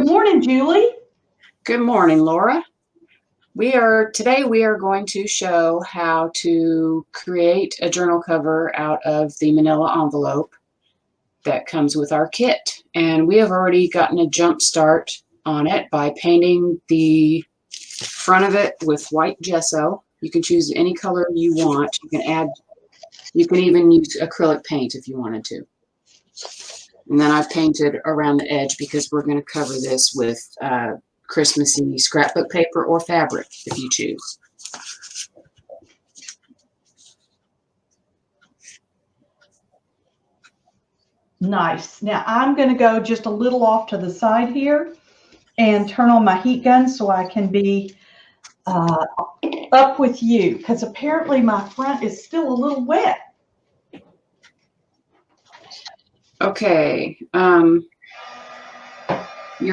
Good morning, Julie. Good morning, Laura. Today we are going to show how to create a journal cover out of the manila envelope that comes with our kit. And we have already gotten a jump start on it by painting the front of it with white gesso. You can choose any color you want. You can even use acrylic paint if you wanted to. And then I've painted around the edge because we're going to cover this with Christmassy scrapbook paper or fabric if you choose. Nice. Now I'm going to go just a little off to the side here and turn on my heat gun so I can be up with you, because apparently my front is still a little wet. Okay, you're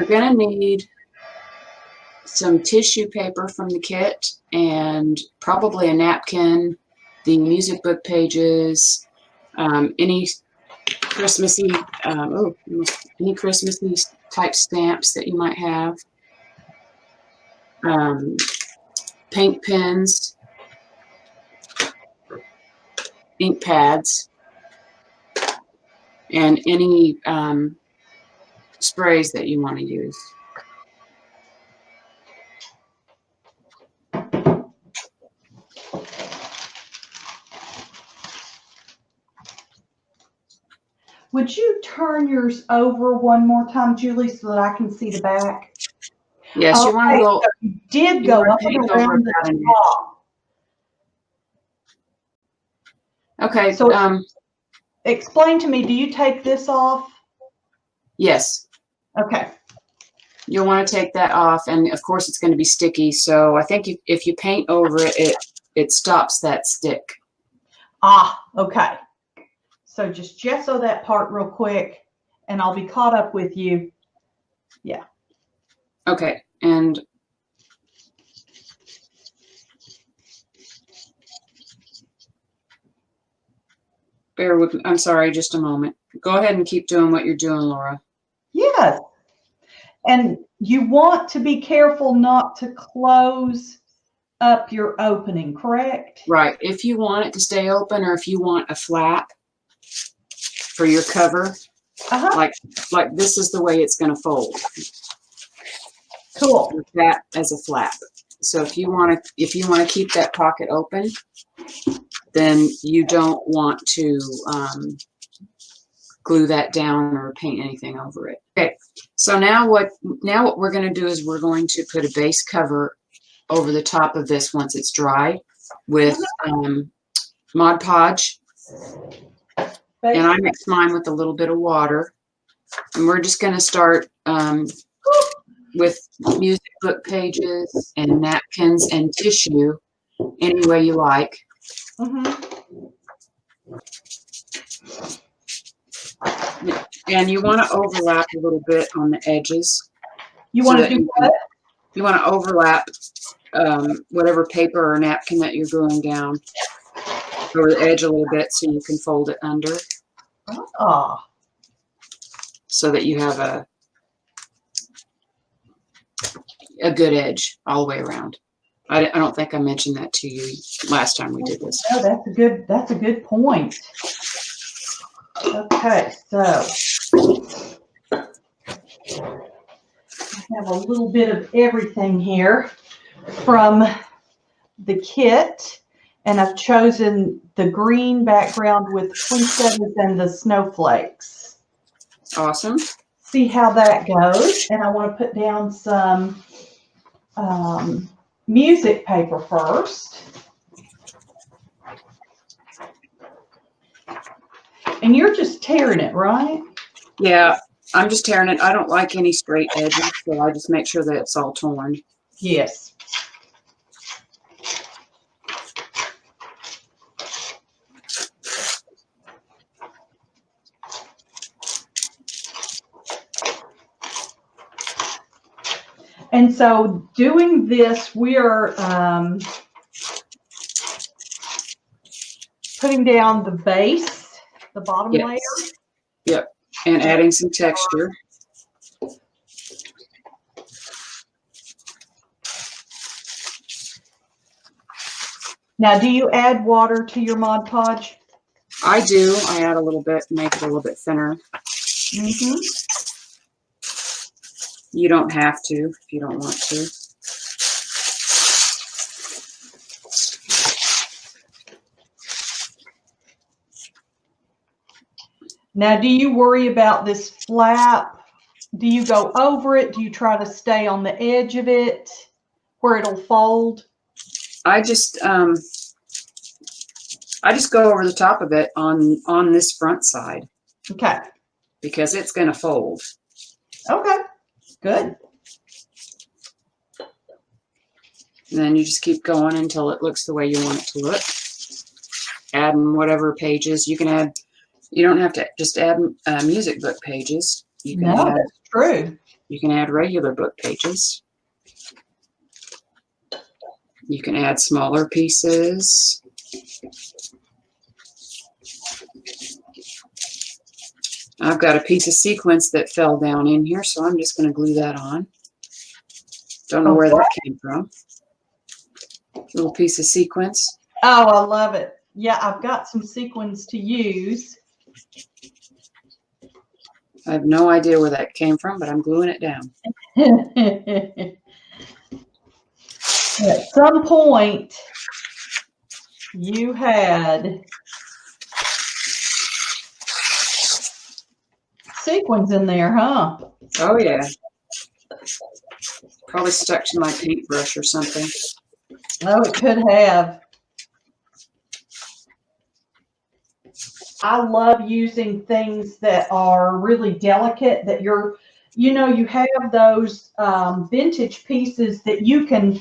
going to need some tissue paper from the kit and probably a napkin, the music book pages, any Christmassy, any Christmassy type stamps that you might have, paint pens, ink pads, and any sprays that you want to use. Would you turn yours over one more time, Julie, so that I can see the back? Yes, you want to go. So you did go up and around the top. Okay. So explain to me, do you take this off? Yes. Okay. You'll want to take that off, and of course it's going to be sticky, so I think if you paint over it, it stops that stick. Ah, okay. So just gesso that part real quick, and I'll be caught up with you. Yeah. Okay, and bear with me. I'm sorry, just a moment. Go ahead and keep doing what you're doing, Laura. Yes. And you want to be careful not to close up your opening, correct? Right. If you want it to stay open, or if you want a flap for your cover, like this is the way it's going to fold. Cool. With that as a flap. So if you want to keep that pocket open, then you don't want to glue that down or paint anything over it. Okay. So now what we're going to do is we're going to put a base cover over the top of this once it's dry with Mod Podge. And I mix mine with a little bit of water. And we're just going to start with music book pages and napkins and tissue any way you like. And you want to overlap a little bit on the edges. You want to do what? You want to overlap whatever paper or napkin that you're gluing down over the edge a little bit so you can fold it under. Oh. So that you have a good edge all the way around. I don't think I mentioned that to you last time we did this. Oh, that's a good point. Okay, so I have a little bit of everything here from the kit, and I've chosen the green background with poinsettias and the snowflakes. Awesome. See how that goes. And I want to put down some music paper first. And you're just tearing it, right? Yeah, I'm just tearing it. I don't like any straight edges, so I just make sure that it's all torn. Yes. And so doing this, we are putting down the base, the bottom layer. Yep, and adding some texture. Now, do you add water to your Mod Podge? I do. I add a little bit, make it a little bit thinner. Mm-hmm. You don't have to if you don't want to. Now, do you worry about this flap? Do you go over it? Do you try to stay on the edge of it where it'll fold? I just go over the top of it on this front side. Okay. Because it's going to fold. Okay. Good. And then you just keep going until it looks the way you want it to look. Adding whatever pages you can add. You don't have to just add music book pages. You can add, that's true. You can add regular book pages. You can add smaller pieces. I've got a piece of sequins that fell down in here, so I'm just going to glue that on. Don't know where that came from. Little piece of sequins. Oh, I love it. Yeah, I've got some sequins to use. I have no idea where that came from, but I'm gluing it down. At some point, you had sequins in there, huh? Oh, yeah. Probably stuck to my paintbrush or something. Oh, it could have. I love using things that are really delicate, that you have those vintage pieces that you can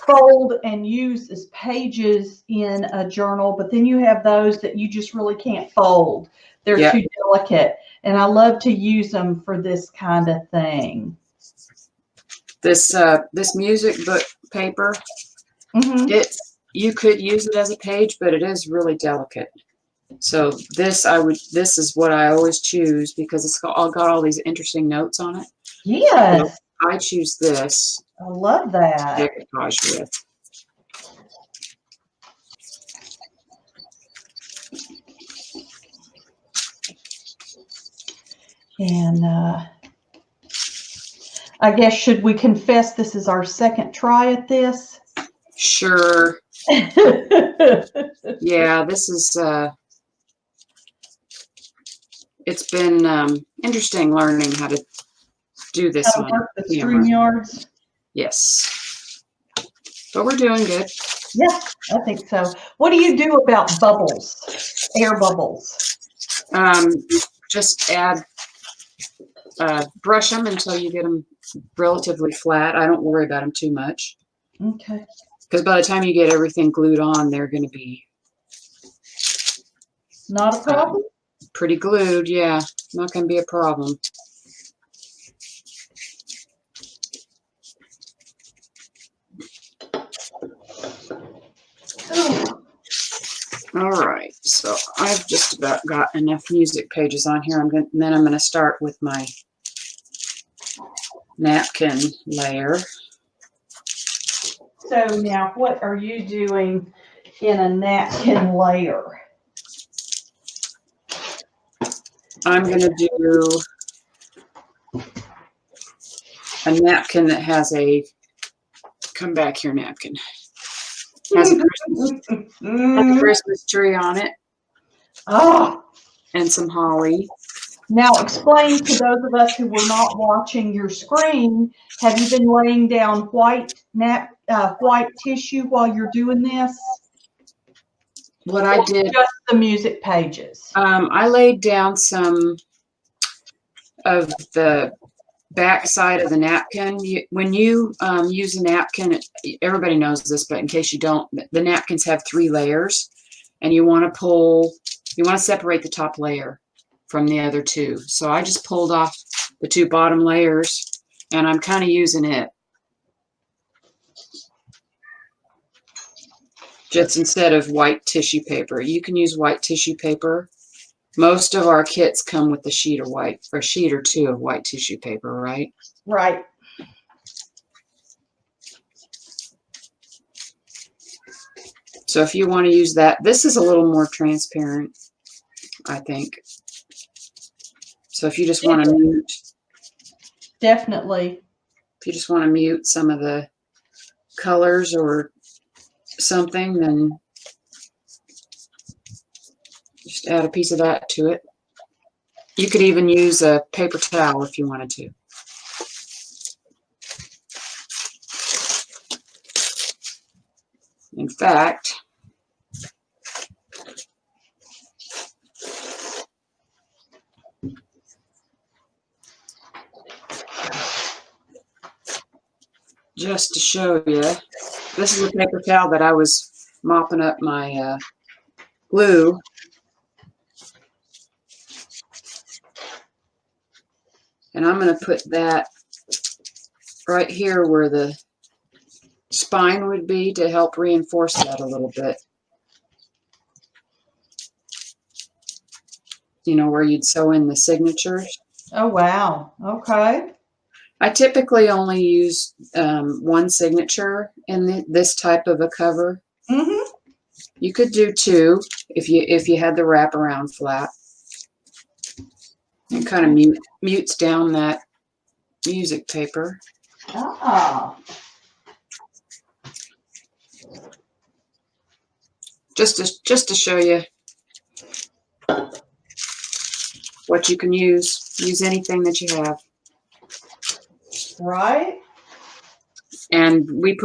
fold and use as pages in a journal, but then you have those that you just really can't fold. They're too delicate, and I love to use them for this kind of thing. This music book paper, you could use it as a page, but it is really delicate. So this is what I always choose because it's got all these interesting notes on it. Yes. So I choose this. I love that. Decoupage with. And I guess, should we confess this is our second try at this? Sure. Yeah, this is, it's been interesting learning how to do this How to on work the camera. StreamYards. Yes. But we're doing good. Yeah, I think so. What do you do about bubbles, air bubbles? Just add, brush them until you get them relatively flat. I don't worry about them too much. Okay. Because by the time you get everything glued on, they're going to be not a problem. Pretty glued, yeah. Not going to be a problem. All right, so I've just about got enough music pages on here. Then I'm going to start with my napkin layer. So now, what are you doing in a napkin layer? I'm going to do a napkin that has a, come back here napkin, has a Christmas tree on it. Oh. And some holly. Now explain to those of us who were not watching your screen, have you been laying down white tissue while you're doing this? What I did, just the music pages. I laid down some of the back side of the napkin. When you use a napkin, everybody knows this, but in case you don't, the napkins have 3 layers, and you want to separate the top layer from the other 2. So I just pulled off the 2 bottom layers, and I'm kind of using it just instead of white tissue paper. You can use white tissue paper. Most of our kits come with a sheet of white, or a sheet or 2 of white tissue paper, right? Right. So if you want to use that, this is a little more transparent, I think. So if you just want to mute, Definitely. if you just want to mute some of the colors or something, then just add a piece of that to it. You could even use a paper towel if you wanted to. In fact, just to show you, this is a paper towel that I was mopping up my glue. And I'm going to put that right here where the spine would be to help reinforce that a little bit. You know, where you'd sew in the signatures. Oh, wow. Okay. I typically only use one signature in this type of a cover. Mm-hmm. You could do two if you had the wraparound flap. It kind of mutes down that music paper. Ah. Just to show you what you can use. Use anything that you have. Right. And we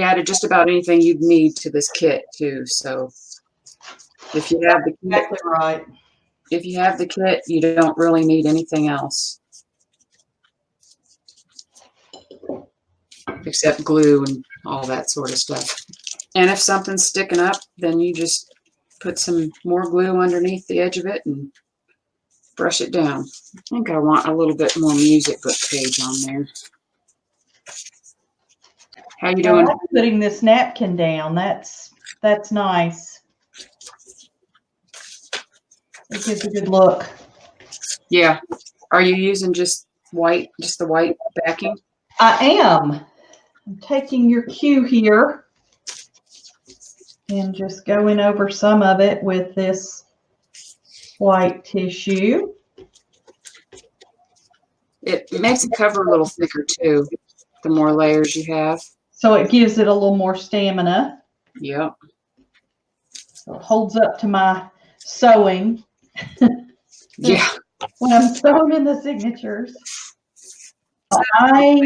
added just about anything you'd need to this kit too. So if you have the kit, Exactly right. if you have the kit, you don't really need anything else except glue and all that sort of stuff. And if something's sticking up, then you just put some more glue underneath the edge of it and brush it down. I think I want a little bit more music book page on there. How you doing? I like putting this napkin down. That's nice. It gives a good look. Yeah. Are you using just the white backing? I am. I'm taking your cue here and just going over some of it with this white tissue. It makes the cover a little thicker too, the more layers you have. So it gives it a little more stamina. Yep. So it holds up to my sewing. Yeah. When I'm sewing in the signatures. I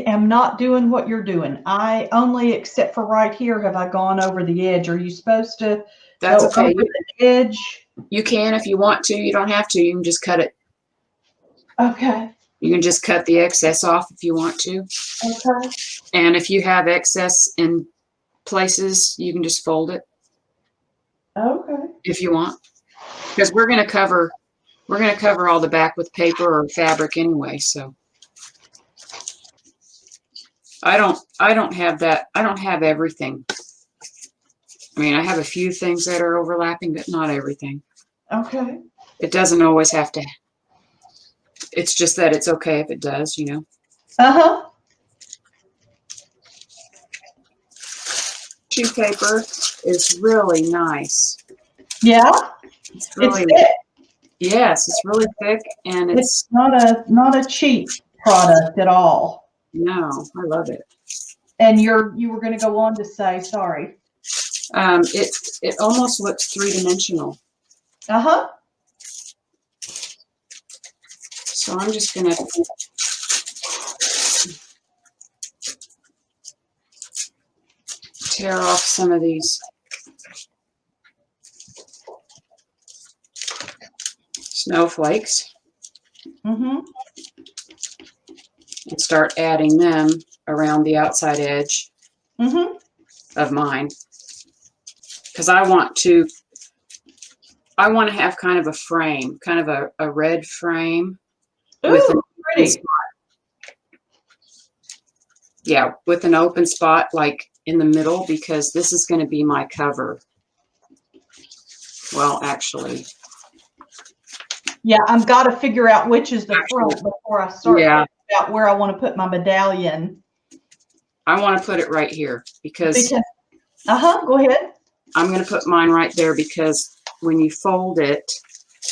am not doing what you're doing. I only, except for right here, have I gone over the edge. Are you supposed to That's go okay. over the edge? You can if you want to. You don't have to. You can just cut it. Okay. You can just cut the excess off if you want to. Okay. And if you have excess in places, you can just fold it. Okay. If you want. Because we're going to cover all the back with paper or fabric anyway, so I don't have that. I don't have everything. I mean, I have a few things that are overlapping, but not everything. Okay. It doesn't always have to. It's just that it's okay if it does, you know. Uh-huh. Tissue paper is really nice. Yeah. It's really thick. Yes, it's really thick, and It's not a cheap product at all. No, I love it. And you were going to go on to say, sorry. It almost looks three-dimensional. Uh-huh. So I'm just going to tear off some of these snowflakes. Mm-hmm. And start adding them around the outside edge of mine. Because I want to have kind of a frame, kind of a red frame. Ooh, with an pretty. spot. Yeah, with an open spot like in the middle, because this is going to be my cover. Well, actually. Yeah, I've got to figure out which is the front before I start figuring out where I want to put my medallion. I want to put it right here because go ahead. I'm going to put mine right there because when you fold it,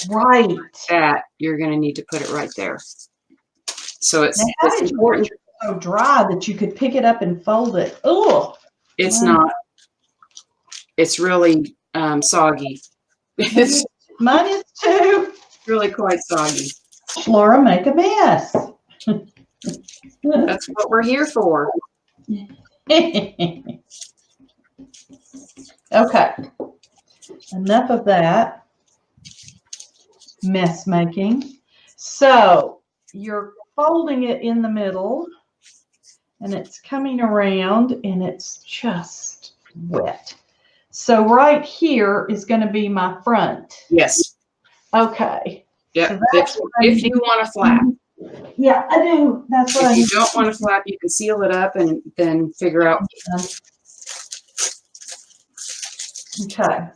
Right. you're going to need to put it right there. So it's important. So dry that you could pick it up and fold it. Oh, it's not. It's really soggy. Mine is too. Really quite soggy. Laura, make a mess. That's what we're here for. Okay. Enough of that mess making. So you're folding it in the middle and it's coming around and it's just wet. So right here is going to be my front. Yes. Okay. Yeah. So if you want a flap. Yeah, I do. That's what if you don't want a flap, you can seal it up and then figure out. Okay.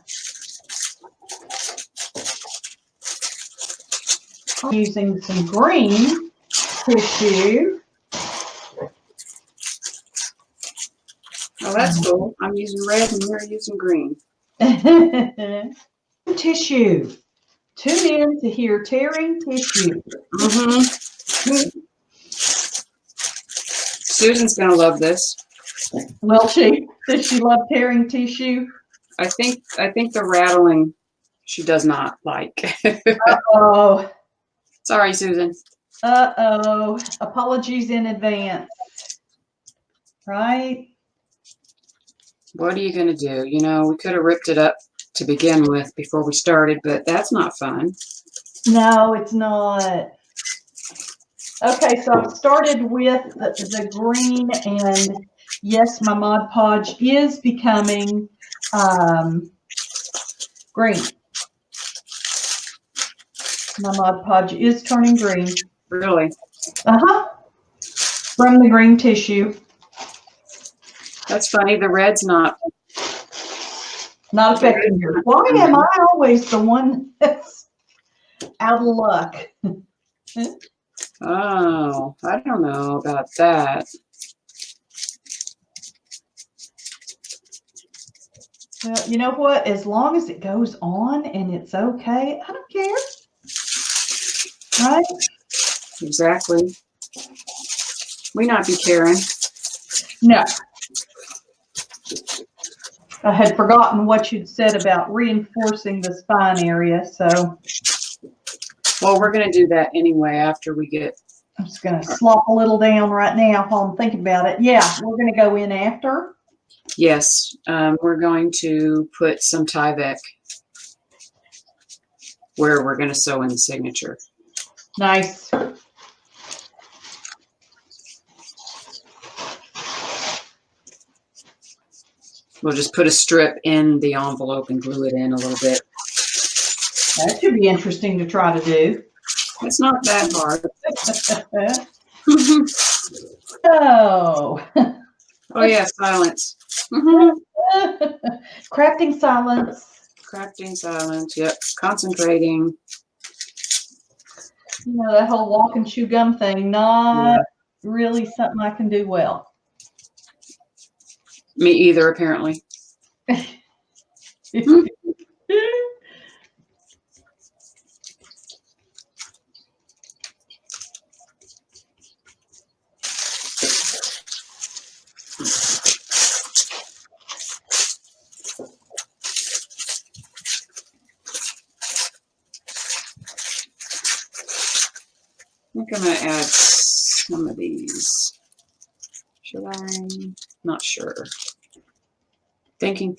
I'm using some green tissue. Oh, that's cool. I'm using red and you're using green. Tissue. Tune in to hear tearing tissue. Susan's going to love this. Will she? Does she love tearing tissue? I think the rattling she does not like. Uh-oh. Sorry, Susan. Uh-oh. Apologies in advance. Right? What are you going to do? You know, we could have ripped it up to begin with before we started, but that's not fun. No, it's not. Okay, so I've started with the green, and yes, my Mod Podge is becoming green. My Mod Podge is turning green. Really? Uh-huh. From the green tissue. That's funny. The red's not affecting you. Why am I always the one that's out of luck? Oh, I don't know about that. Well, you know what? As long as it goes on and it's okay, I don't care. Right? Exactly. We not be caring. No. I had forgotten what you'd said about reinforcing the spine area, so. Well, we're going to do that anyway after we get. I'm just going to slop a little down right now while I'm thinking about it. Yeah, we're going to go in after. Yes, we're going to put some Tyvek where we're going to sew in the signature. Nice. We'll just put a strip in the envelope and glue it in a little bit. That should be interesting to try to do. It's not that hard. Oh. Oh yeah, silence. Crafting silence. Crafting silence. Yep. Concentrating. You know, that whole walk and chew gum thing, not really something I can do well. Me either, apparently. I think I'm going to add some of these. Should I? Not sure. Thinking.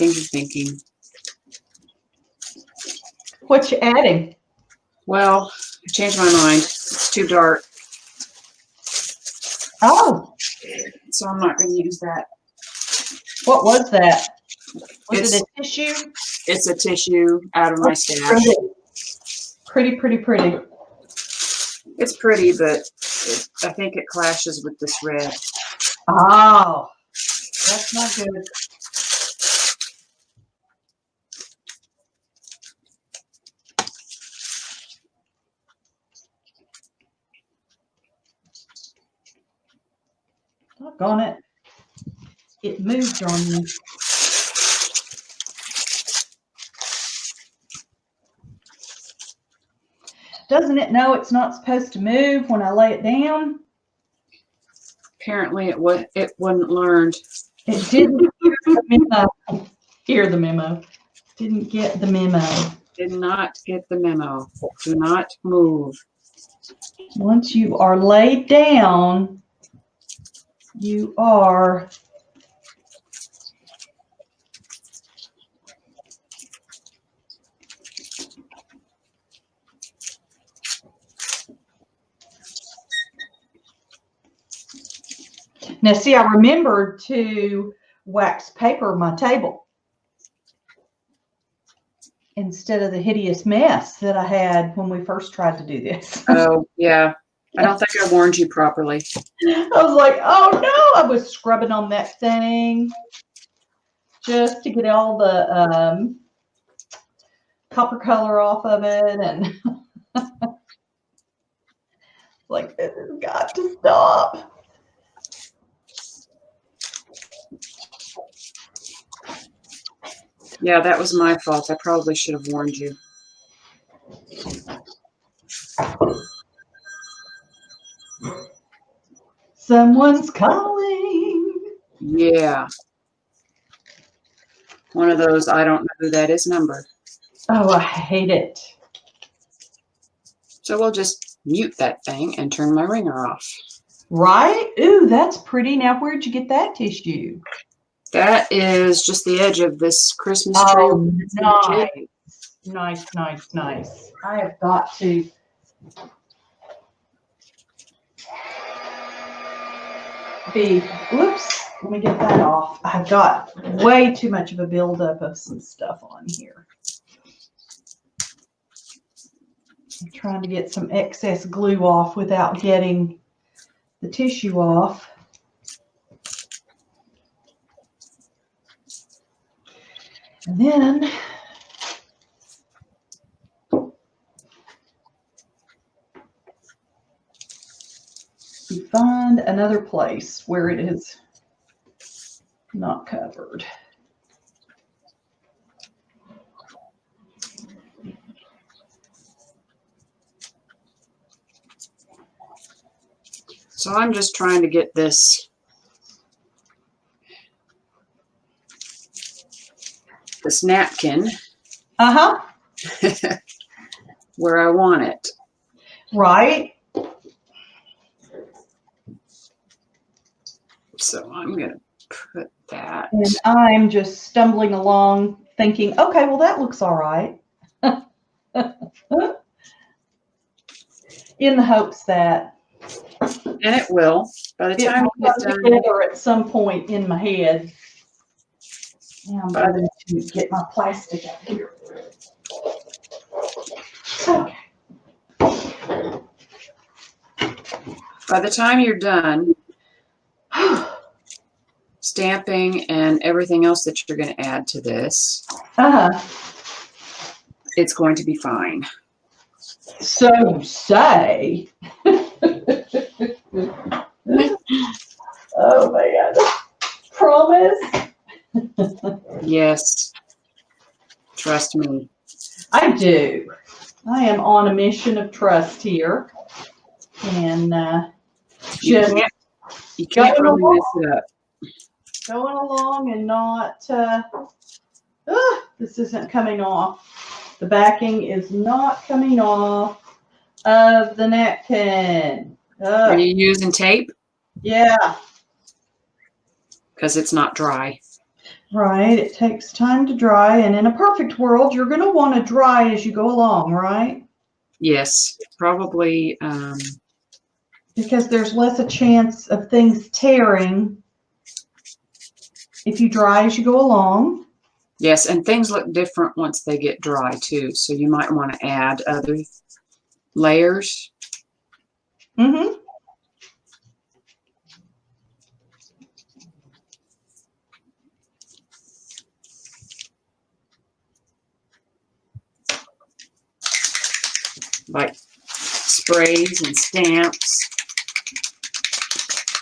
What you adding? Well, I changed my mind. It's too dark. Oh. So I'm not going to use that. What was that? Was it a tissue? It's a tissue out of my stash. Pretty. It's pretty, but I think it clashes with this red. Oh, that's not good. Doggone it. It moved on me. Doesn't it know it's not supposed to move when I lay it down? Apparently it wasn't learned. It didn't hear the memo. Hear the memo. Didn't get the memo. Did not get the memo. Do not move. Once you are laid down, you are now see, I remembered to wax paper my table instead of the hideous mess that I had when we first tried to do this. Oh, yeah. I don't think I warned you properly. I was like, oh no, I was scrubbing on that thing just to get all the copper color off of it, and like, this has got to stop. Yeah, that was my fault. I probably should have warned you. Someone's calling. Yeah. One of those, I don't know who that is number. Oh, I hate it. So we'll just mute that thing and turn my ringer off. Right? Ooh, that's pretty. Now, where'd you get that tissue? That is just the edge of this Christmas tree. Oh, nice. Nice, nice, nice. I have got to be, whoops, let me get that off. I've got way too much of a buildup of some stuff on here. I'm trying to get some excess glue off without getting the tissue off. And then you find another place where it is not covered. So I'm just trying to get this napkin where I want it. Right. So I'm going to put that. And I'm just stumbling along thinking, okay, well, that looks all right. In the hopes that. And it will. By the time it we get comes done. together at some point in my head. Now I'm going to get my plastic out here. Okay. By the time you're done stamping and everything else that you're going to add to this, it's going to be fine. So you say. Oh my God. Promise? Yes. Trust me. I do. I am on a mission of trust here. And just you can't really mess it up. Going along and not, this isn't coming off. The backing is not coming off of the napkin. Are you using tape? Yeah. Because it's not dry. Right. It takes time to dry. And in a perfect world, you're going to want to dry as you go along, right? Yes. Probably. Because there's less a chance of things tearing if you dry as you go along. Yes. And things look different once they get dry, too. So you might want to add other layers. Mm-hmm. Like sprays and stamps.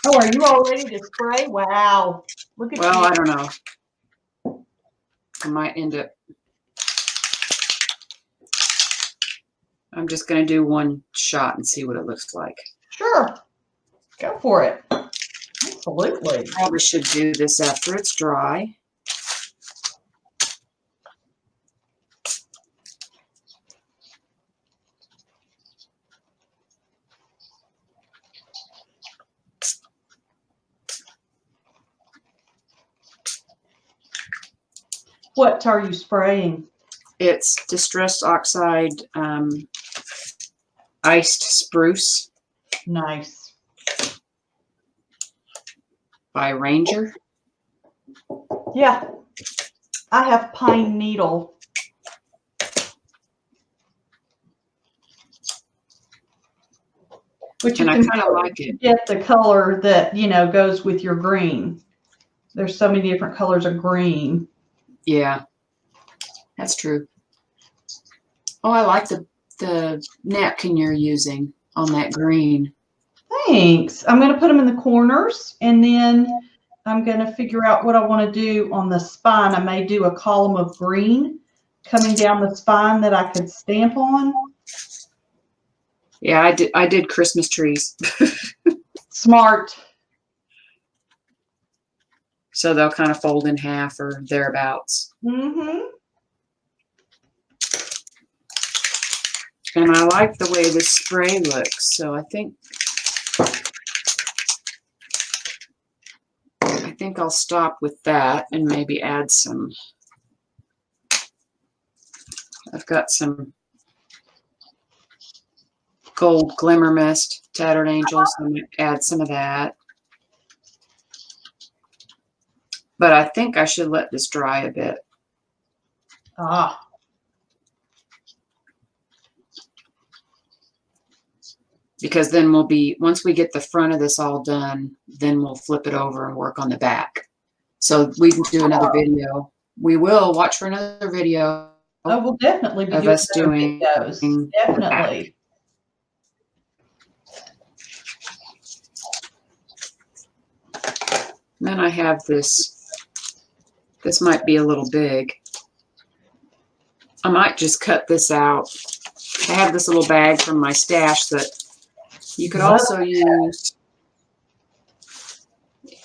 Oh, are you all ready to spray? Wow. Look at Well, you. I don't know. I might end up. I'm just going to do one shot and see what it looks like. Sure. Go for it. Absolutely. Probably should do this after it's dry. What are you spraying? It's Distress Oxide Iced Spruce. Nice. By Ranger. Yeah. I have pine needle. Which And you I can kind of like it. get the color that, you know, goes with your green. There's so many different colors of green. Yeah, that's true. Oh, I like the napkin you're using on that green. Thanks. I'm going to put them in the corners, and then I'm going to figure out what I want to do on the spine. I may do a column of green coming down the spine that I could stamp on. Yeah, I did Christmas trees. Smart. So they'll kind of fold in half or thereabouts. Mm-hmm. And I like the way this spray looks. So I think I'll stop with that and maybe add some. I've got some gold glimmer mist, Tattered Angels. I'm going to add some of that. But I think I should let this dry a bit. Ah. Because then we'll be, once we get the front of this all done, then we'll flip it over and work on the back. So we can do another video. We will watch for another video. Oh, we'll definitely be of doing us doing videos. Definitely. And then I have this. This might be a little big. I might just cut this out. I have this little bag from my stash that you could also use.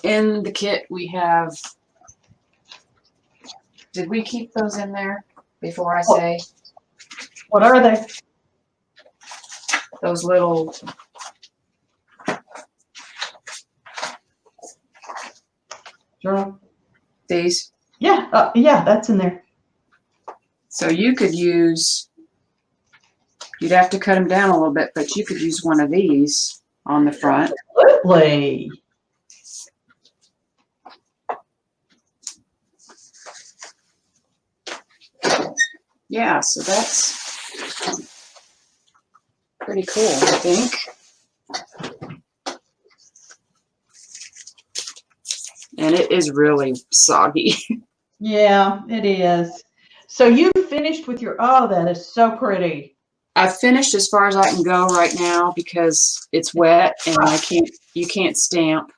In the kit we have, did we keep those in there before I say? What are they? Those little, Journal. these. Yeah, yeah, that's in there. So you could use, you'd have to cut them down a little bit, but you could use one of these on the front. Absolutely. Yeah, so that's pretty cool, I think. And it is really soggy. Yeah, it is. So you finished with your, oh, that is so pretty. I've finished as far as I can go right now because it's wet and you can't stamp.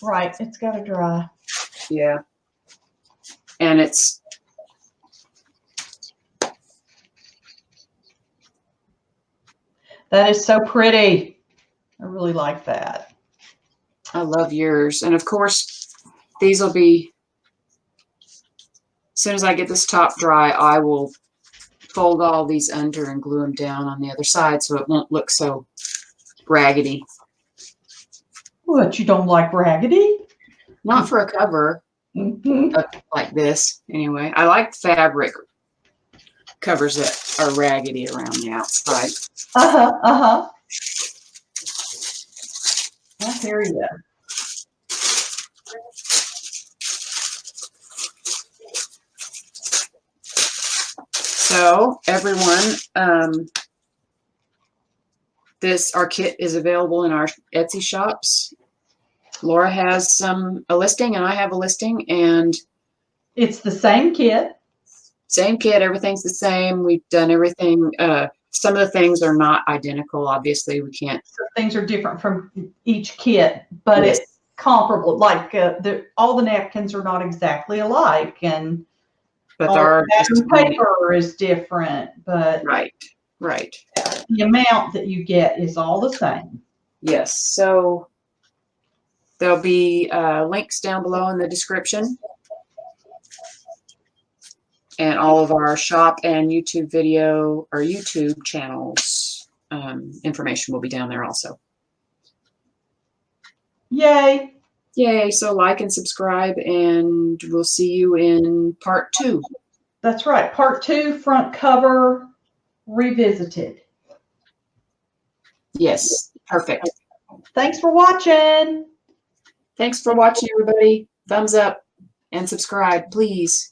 Right, it's got to dry. Yeah. And it's, that is so pretty. I really like that. I love yours. And of course, these will be, as soon as I get this top dry, I will fold all these under and glue them down on the other side so it won't look so raggedy. What, you don't like raggedy? Not for a cover like this, anyway. I like fabric covers that are raggedy around the outside. Uh-huh, uh-huh. I hear you. So everyone, our kit is available in our Etsy shops. Laura has a listing and I have a listing, and It's the same kit. same kit, everything's the same. We've done everything. Some of the things are not identical. Obviously, we can't. So things are different from each kit, but Yes. it's comparable. Like all the napkins are not exactly alike, and But all there are the paper is different. But right. yeah. but the amount that you get is all the same. Yes. So there'll be links down below in the description. And all of our shop and YouTube video or YouTube channels information will be down there also. Yay. Yay. So like and subscribe, and we'll see you in part 2. That's right. Part 2, front cover revisited. Yes. Perfect. Thanks for watching. Thanks for watching, everybody. Thumbs up and subscribe, please.